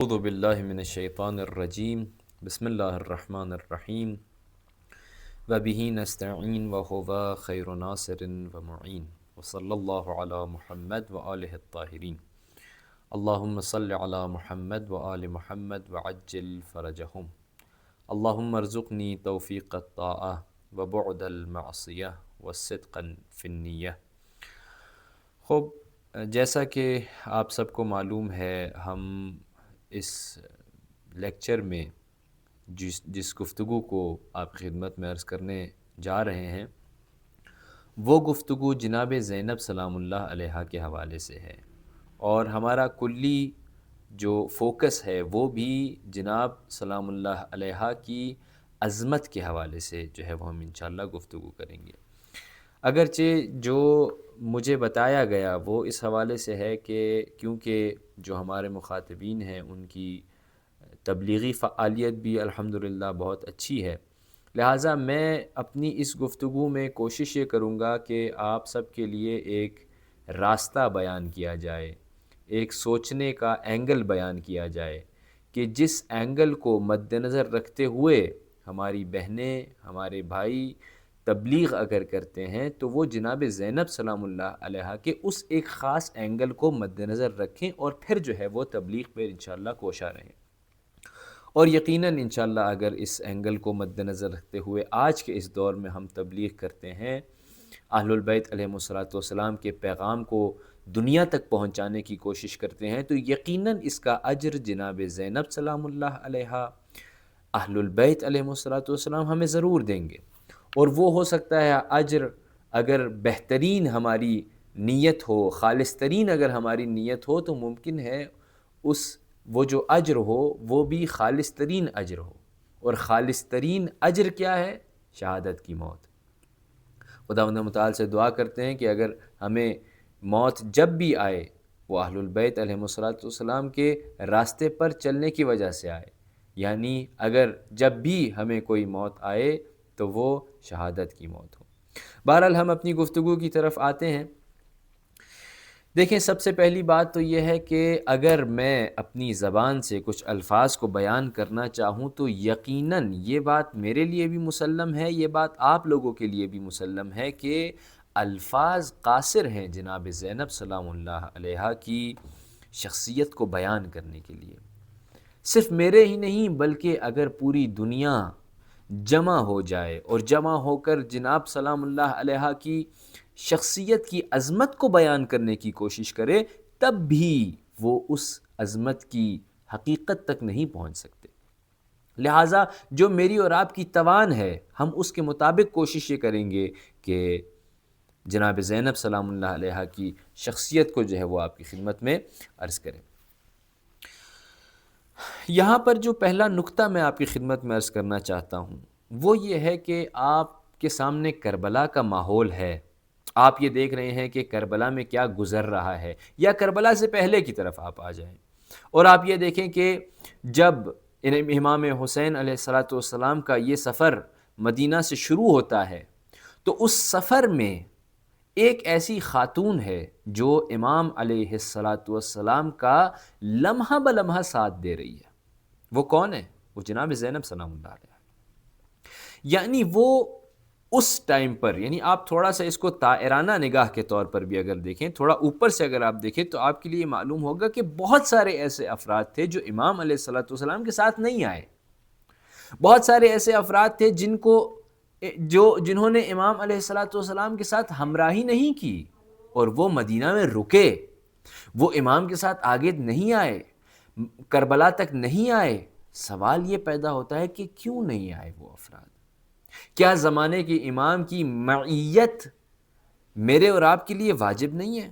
اعوذ باللہ من الشیطان الرجیم بسم اللہ الرحمن الرحیم وبہ نستعین وہو خیر ناصر ومعین وصلی اللہ علی محمد وآلہ الطاہرین اللہم صل علی محمد وآل محمد وعجل فرجہم اللہم ارزقنی توفیق الطاعہ وبعد المعصیہ والصدق فی النیہ۔ خوب، جیسا کہ آپ سب کو معلوم ہے، ہم اس لیکچر میں جس گفتگو کو آپ کی خدمت میں عرض کرنے جا رہے ہیں وہ گفتگو جناب زینب سلام اللہ علیہا کے حوالے سے ہے، اور ہمارا کلی جو فوکس ہے وہ بھی جناب سلام اللہ علیہا کی عظمت کے حوالے سے جو ہے وہ ہم انشاءاللہ گفتگو کریں گے۔ اگرچہ جو مجھے بتایا گیا وہ اس حوالے سے ہے کہ کیونکہ جو ہمارے مخاطبین ہیں ان کی تبلیغی فعالیت بھی الحمدللہ بہت اچھی ہے، لہٰذا میں اپنی اس گفتگو میں کوشش یہ کروں گا کہ آپ سب کے لیے ایک راستہ بیان کیا جائے، ایک سوچنے کا اینگل بیان کیا جائے کہ جس اینگل کو مد نظر رکھتے ہوئے ہماری بہنیں، ہمارے بھائی تبلیغ اگر کرتے ہیں تو وہ جناب زینب سلام اللہ علیہا کے اس ایک خاص اینگل کو مد نظر رکھیں اور پھر جو ہے وہ تبلیغ پہ انشاءاللہ کوشاں رہیں، اور یقیناً انشاءاللہ اگر اس اینگل کو مد نظر رکھتے ہوئے آج کے اس دور میں ہم تبلیغ کرتے ہیں، اہل البیت علیہم الصلوۃ والسلام کے پیغام کو دنیا تک پہنچانے کی کوشش کرتے ہیں، تو یقیناً اس کا اجر جناب زینب سلام اللہ علیہا، اہل البیت علیہم الصلوۃ والسلام ہمیں ضرور دیں گے، اور وہ ہو سکتا ہے اجر اگر بہترین ہماری نیت ہو، خالص ترین اگر ہماری نیت ہو تو ممکن ہے وہ جو اجر ہو وہ بھی خالص ترین اجر ہو، اور خالص ترین اجر کیا ہے؟ شہادت کی موت۔ خداوند متعال سے دعا کرتے ہیں کہ اگر ہمیں موت جب بھی آئے وہ اہل البیت علیہم الصلوۃ والسلام کے راستے پر چلنے کی وجہ سے آئے، یعنی اگر جب بھی ہمیں کوئی موت آئے تو وہ شہادت کی موت ہو۔ بہرحال ہم اپنی گفتگو کی طرف آتے ہیں۔ دیکھیں، سب سے پہلی بات تو یہ ہے کہ اگر میں اپنی زبان سے کچھ الفاظ کو بیان کرنا چاہوں تو یقیناً یہ بات میرے لیے بھی مسلم ہے، یہ بات آپ لوگوں کے لیے بھی مسلم ہے کہ الفاظ قاصر ہیں جناب زینب سلام اللہ علیہا کی شخصیت کو بیان کرنے کے لیے۔ صرف میرے ہی نہیں بلکہ اگر پوری دنیا جمع ہو جائے اور جمع ہو کر جناب سلام اللہ علیہا کی شخصیت کی عظمت کو بیان کرنے کی کوشش کرے، تب بھی وہ اس عظمت کی حقیقت تک نہیں پہنچ سکتے۔ لہٰذا جو میری اور آپ کی توان ہے ہم اس کے مطابق کوشش یہ کریں گے کہ جناب زینب سلام اللہ علیہا کی شخصیت کو جو ہے وہ آپ کی خدمت میں عرض کریں۔ یہاں پر جو پہلا نقطہ میں آپ کی خدمت میں عرض کرنا چاہتا ہوں وہ یہ ہے کہ آپ کے سامنے کربلا کا ماحول ہے، آپ یہ دیکھ رہے ہیں کہ کربلا میں کیا گزر رہا ہے، یا کربلا سے پہلے کی طرف آپ آ جائیں اور آپ یہ دیکھیں کہ جب امام حسین علیہ الصلوۃ والسلام کا یہ سفر مدینہ سے شروع ہوتا ہے تو اس سفر میں ایک ایسی خاتون ہے جو امام علیہ الصلوۃ والسلام کا لمحہ بلمحہ ساتھ دے رہی ہے۔ وہ کون ہے؟ وہ جناب زینب سلام اللہ علیہ۔ یعنی وہ اس ٹائم پر، یعنی آپ تھوڑا سا اس کو طائرانہ نگاہ کے طور پر بھی اگر دیکھیں، تھوڑا اوپر سے اگر آپ دیکھیں تو آپ کے لیے معلوم ہوگا کہ بہت سارے ایسے افراد تھے جو امام علیہ الصلوۃ والسلام کے ساتھ نہیں آئے، بہت سارے ایسے افراد تھے جنہوں نے امام علیہ الصلوۃ والسلام کے ساتھ ہمراہی نہیں کی اور وہ مدینہ میں رکے، وہ امام کے ساتھ آگے نہیں آئے، کربلا تک نہیں آئے۔ سوال یہ پیدا ہوتا ہے کہ کیوں نہیں آئے وہ افراد؟ کیا زمانے کے امام کی معیت میرے اور آپ کے لیے واجب نہیں ہے؟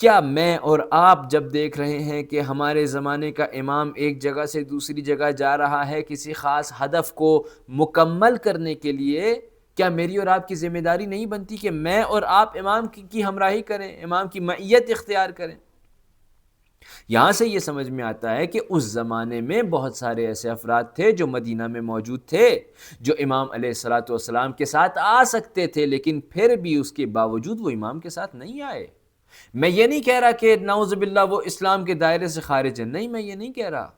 کیا میں اور آپ جب دیکھ رہے ہیں کہ ہمارے زمانے کا امام ایک جگہ سے دوسری جگہ جا رہا ہے کسی خاص ہدف کو مکمل کرنے کے لیے، کیا میری اور آپ کی ذمہ داری نہیں بنتی کہ میں اور آپ امام کی ہمراہی کریں، امام کی معیت اختیار کریں؟ یہاں سے یہ سمجھ میں آتا ہے کہ اس زمانے میں بہت سارے ایسے افراد تھے جو مدینہ میں موجود تھے، جو امام علیہ الصلوۃ والسلام کے ساتھ آ سکتے تھے، لیکن پھر بھی اس کے باوجود وہ امام کے ساتھ نہیں آئے۔ میں یہ نہیں کہہ رہا کہ نعوذ باللہ وہ اسلام کے دائرے سے خارج ہے، نہیں، میں یہ نہیں کہہ رہا،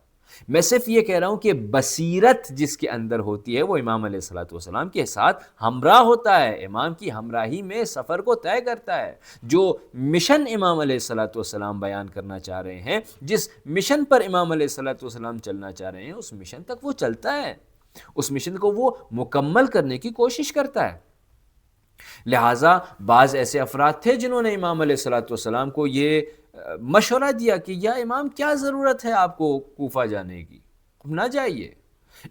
میں صرف یہ کہہ رہا ہوں کہ بصیرت جس کے اندر ہوتی ہے وہ امام علیہ الصلوۃ والسلام کے ساتھ ہمراہ ہوتا ہے، امام کی ہمراہی میں سفر کو طے کرتا ہے۔ جو مشن امام علیہ الصلوۃ والسلام بیان کرنا چاہ رہے ہیں، جس مشن پر امام علیہ الصلوۃ والسلام چلنا چاہ رہے ہیں، اس مشن تک وہ چلتا ہے، اس مشن کو وہ مکمل کرنے کی کوشش کرتا ہے۔ لہٰذا بعض ایسے افراد تھے جنہوں نے امام علیہ الصلوۃ والسلام کو یہ مشورہ دیا کہ یا امام کیا ضرورت ہے آپ کو کوفہ جانے کی، نہ جائیے،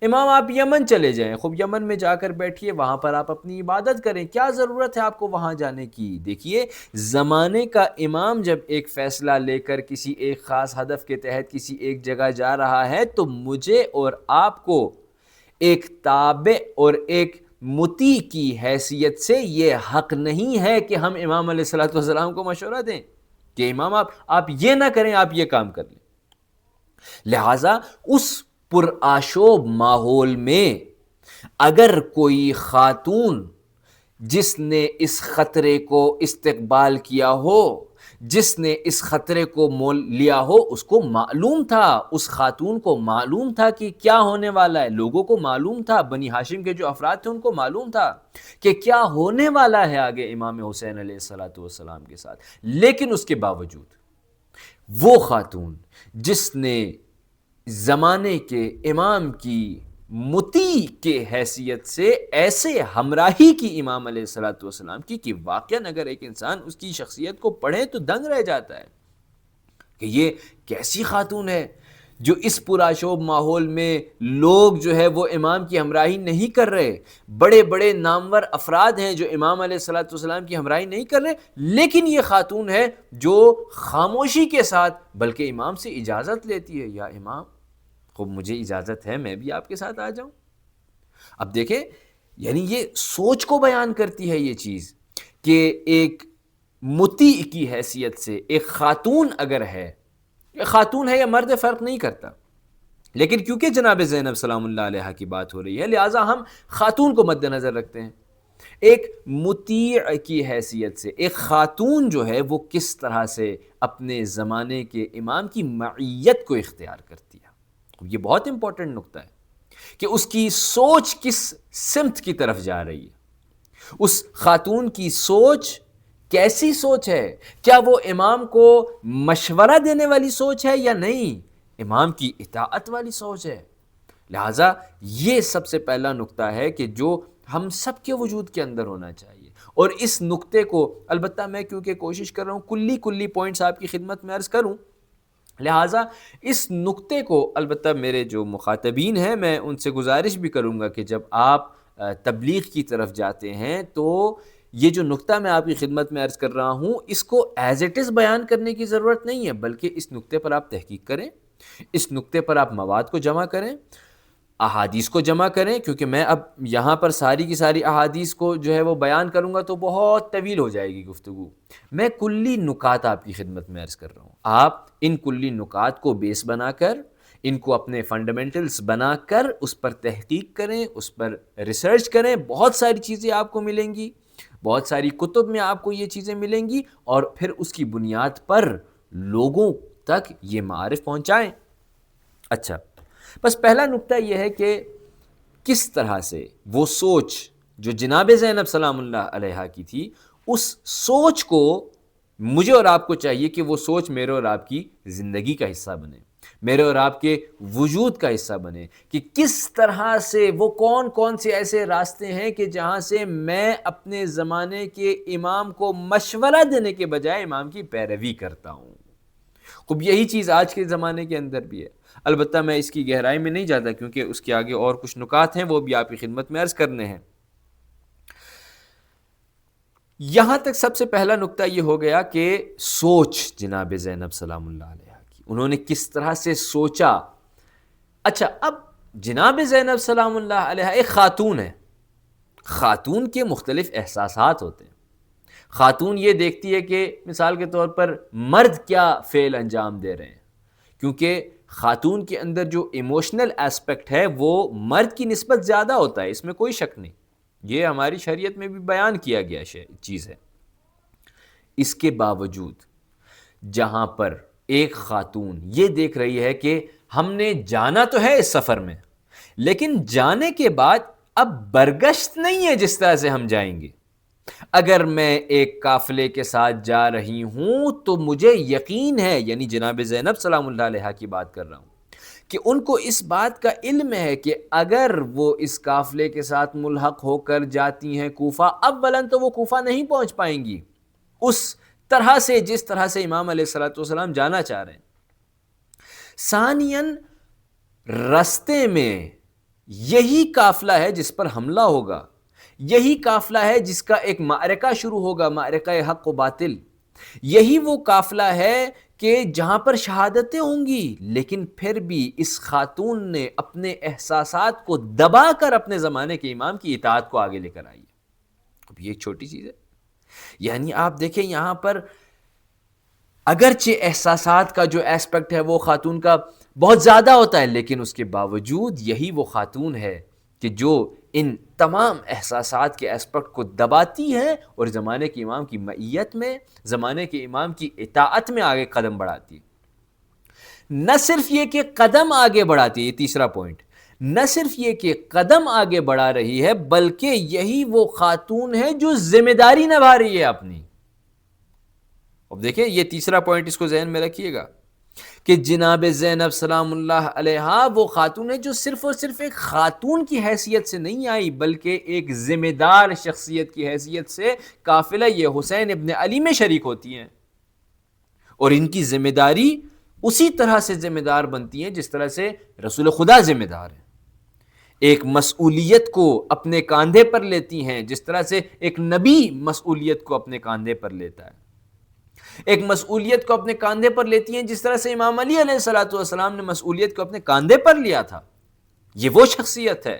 امام آپ یمن چلے جائیں، خوب یمن میں جا کر بیٹھیے، وہاں پر آپ اپنی عبادت کریں، کیا ضرورت ہے آپ کو وہاں جانے کی۔ دیکھیے، زمانے کا امام جب ایک فیصلہ لے کر کسی ایک خاص ہدف کے تحت کسی ایک جگہ جا رہا ہے تو مجھے اور آپ کو ایک تابع اور ایک مطیع کی حیثیت سے یہ حق نہیں ہے کہ ہم امام علیہ الصلوۃ والسلام کو مشورہ دیں کہ امام آپ یہ نہ کریں، آپ یہ کام کر لیں۔ لہٰذا اس پرآشوب ماحول میں اگر کوئی خاتون جس نے اس خطرے کو استقبال کیا ہو، جس نے اس خطرے کو مول لیا ہو، اس کو معلوم تھا، اس خاتون کو معلوم تھا کہ کیا ہونے والا ہے، لوگوں کو معلوم تھا، بنی ہاشم کے جو افراد تھے ان کو معلوم تھا کہ کیا ہونے والا ہے آگے امام حسین علیہ الصلوۃ والسلام کے ساتھ، لیکن اس کے باوجود وہ خاتون جس نے زمانے کے امام کی مطیع کے حیثیت سے ایسے ہمراہی کی امام علیہ الصلوۃ والسلام کی کہ واقعاً اگر ایک انسان اس کی شخصیت کو پڑھے تو دنگ رہ جاتا ہے کہ یہ کیسی خاتون ہے جو اس پرآشوب ماحول میں لوگ جو ہے وہ امام کی ہمراہی نہیں کر رہے، بڑے بڑے نامور افراد ہیں جو امام علیہ الصلوۃ والسلام کی ہمراہی نہیں کر رہے، لیکن یہ خاتون ہے جو خاموشی کے ساتھ بلکہ امام سے اجازت لیتی ہے، یا امام خوب مجھے اجازت ہے میں بھی آپ کے ساتھ آ جاؤں۔ اب دیکھیں، یعنی یہ سوچ کو بیان کرتی ہے یہ چیز کہ ایک مطیع کی حیثیت سے ایک خاتون اگر ہے، خاتون ہے یا مرد فرق نہیں کرتا، لیکن کیونکہ جناب زینب سلام اللہ علیہا کی بات ہو رہی ہے لہٰذا ہم خاتون کو مد نظر رکھتے ہیں۔ ایک مطیع کی حیثیت سے ایک خاتون جو ہے وہ کس طرح سے اپنے زمانے کے امام کی معیت کو اختیار کرتی ہے، یہ بہت امپورٹنٹ نقطہ ہے کہ اس کی سوچ کس سمت کی طرف جا رہی ہے، اس خاتون کی سوچ کیسی سوچ ہے، کیا وہ امام کو مشورہ دینے والی سوچ ہے یا نہیں، امام کی اطاعت والی سوچ ہے۔ لہٰذا یہ سب سے پہلا نقطہ ہے کہ جو ہم سب کے وجود کے اندر ہونا چاہیے، اور اس نقطے کو البتہ میں کیونکہ کوشش کر رہا ہوں کلی پوائنٹس آپ کی خدمت میں عرض کروں، لہٰذا اس نقطے کو البتہ میرے جو مخاطبین ہیں میں ان سے گزارش بھی کروں گا کہ جب آپ تبلیغ کی طرف جاتے ہیں تو یہ جو نقطہ میں آپ کی خدمت میں عرض کر رہا ہوں اس کو ایز اٹ از بیان کرنے کی ضرورت نہیں ہے، بلکہ اس نقطے پر آپ تحقیق کریں، اس نقطے پر آپ مواد کو جمع کریں، احادیث کو جمع کریں، کیونکہ میں اب یہاں پر ساری کی ساری احادیث کو جو ہے وہ بیان کروں گا تو بہت طویل ہو جائے گی گفتگو، میں کلی نکات آپ کی خدمت میں عرض کر رہا ہوں، آپ ان کلی نکات کو بیس بنا کر، ان کو اپنے فنڈامنٹلز بنا کر اس پر تحقیق کریں، اس پر ریسرچ کریں، بہت ساری چیزیں آپ کو ملیں گی، بہت ساری کتب میں آپ کو یہ چیزیں ملیں گی، اور پھر اس کی بنیاد پر لوگوں تک یہ معارف پہنچائیں۔ اچھا، بس پہلا نقطہ یہ ہے کہ کس طرح سے وہ سوچ جو جناب زینب سلام اللہ علیہا کی تھی، اس سوچ کو مجھے اور آپ کو چاہیے کہ وہ سوچ میرے اور آپ کی زندگی کا حصہ بنے، میرے اور آپ کے وجود کا حصہ بنے، کہ کس طرح سے وہ کون سے ایسے راستے ہیں کہ جہاں سے میں اپنے زمانے کے امام کو مشورہ دینے کے بجائے امام کی پیروی کرتا ہوں۔ خوب یہی چیز آج کے زمانے کے اندر بھی ہے، البتہ میں اس کی گہرائی میں نہیں جاتا کیونکہ اس کے آگے اور کچھ نکات ہیں وہ بھی آپ کی خدمت میں عرض کرنے ہیں۔ یہاں تک سب سے پہلا نقطہ یہ ہو گیا کہ سوچ جناب زینب سلام اللہ علیہ کی، انہوں نے کس طرح سے سوچا۔ اچھا، اب جناب زینب سلام اللہ علیہ ایک خاتون ہے، خاتون کے مختلف احساسات ہوتے ہیں، خاتون یہ دیکھتی ہے کہ مثال کے طور پر مرد کیا فعل انجام دے رہے ہیں، کیونکہ خاتون کے اندر جو ایموشنل ایسپیکٹ ہے وہ مرد کی نسبت زیادہ ہوتا ہے، اس میں کوئی شک نہیں، یہ ہماری شریعت میں بھی بیان کیا گیا چیز ہے۔ اس کے باوجود جہاں پر ایک خاتون یہ دیکھ رہی ہے کہ ہم نے جانا تو ہے اس سفر میں، لیکن جانے کے بعد اب برگشت نہیں ہے جس طرح سے ہم جائیں گے۔ اگر میں ایک قافلے کے ساتھ جا رہی ہوں تو مجھے یقین ہے، یعنی جناب زینب سلام اللہ علیہا کی بات کر رہا ہوں، کہ ان کو اس بات کا علم ہے کہ اگر وہ اس قافلے کے ساتھ ملحق ہو کر جاتی ہیں کوفہ، اولاً تو وہ کوفہ نہیں پہنچ پائیں گی اس طرح سے جس طرح سے امام علیہ الصلوۃ والسلام جانا چاہ رہے ہیں۔ ثانیاً رستے میں یہی قافلہ ہے جس پر حملہ ہوگا، یہی قافلہ ہے جس کا ایک معرکہ شروع ہوگا، معرکہ حق و باطل، یہی وہ قافلہ ہے کہ جہاں پر شہادتیں ہوں گی، لیکن پھر بھی اس خاتون نے اپنے احساسات کو دبا کر اپنے زمانے کے امام کی اطاعت کو آگے لے کر آئی ہے۔ اب یہ ایک چھوٹی چیز ہے، یعنی آپ دیکھیں یہاں پر اگرچہ احساسات کا جو ایسپیکٹ ہے وہ خاتون کا بہت زیادہ ہوتا ہے، لیکن اس کے باوجود یہی وہ خاتون ہے کہ جو ان تمام احساسات کے ایسپیکٹ کو دباتی ہے اور زمانے کے امام کی معیت میں، زمانے کے امام کی اطاعت میں آگے قدم بڑھاتی ہے۔ نہ صرف یہ کہ قدم آگے بڑھاتی ہے، یہ تیسرا پوائنٹ، نہ صرف یہ کہ قدم آگے بڑھا رہی ہے، بلکہ یہی وہ خاتون ہے جو ذمہ داری نبھا رہی ہے اپنی۔ اب دیکھیں یہ تیسرا پوائنٹ، اس کو ذہن میں رکھیے گا کہ جناب زینب سلام اللہ علیہا وہ خاتون ہے جو صرف اور صرف ایک خاتون کی حیثیت سے نہیں آئی، بلکہ ایک ذمہ دار شخصیت کی حیثیت سے قافلہ یہ حسین ابن علی میں شریک ہوتی ہیں، اور ان کی ذمہ داری اسی طرح سے ذمہ دار بنتی ہیں جس طرح سے رسول خدا ذمہ دار ہیں، ایک مسئولیت کو اپنے کاندھے پر لیتی ہیں جس طرح سے ایک نبی مسئولیت کو اپنے کاندھے پر لیتا ہے، ایک مسئولیت کو اپنے کاندھے پر لیتی ہیں جس طرح سے امام علی علیہ الصلوۃ والسلام نے مسئولیت کو اپنے کاندھے پر لیا تھا۔ یہ وہ شخصیت ہے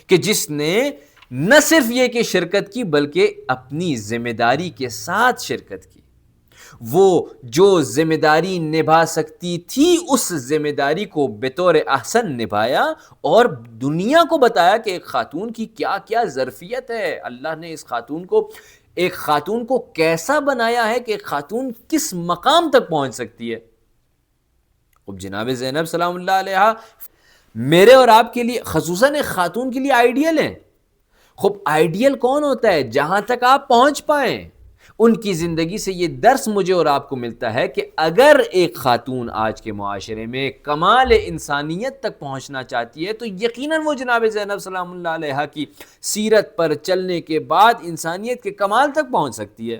کہ جس نے نہ صرف یہ کہ شرکت کی بلکہ اپنی ذمہ داری کے ساتھ شرکت کی، وہ جو ذمہ داری نبھا سکتی تھی اس ذمہ داری کو بطور احسن نبھایا، اور دنیا کو بتایا کہ ایک خاتون کی کیا کیا ظرفیت ہے، اللہ نے اس خاتون کو، ایک خاتون کو کیسا بنایا ہے کہ ایک خاتون کس مقام تک پہنچ سکتی ہے۔ اب جناب زینب سلام اللہ علیہا میرے اور آپ کے لیے، خصوصاً ایک خاتون کے لیے آئیڈیل ہیں۔ خب آئیڈیل کون ہوتا ہے؟ جہاں تک آپ پہنچ پائیں۔ ان کی زندگی سے یہ درس مجھے اور آپ کو ملتا ہے کہ اگر ایک خاتون آج کے معاشرے میں کمال انسانیت تک پہنچنا چاہتی ہے تو یقیناً وہ جناب زینب سلام اللہ علیہا کی سیرت پر چلنے کے بعد انسانیت کے کمال تک پہنچ سکتی ہے۔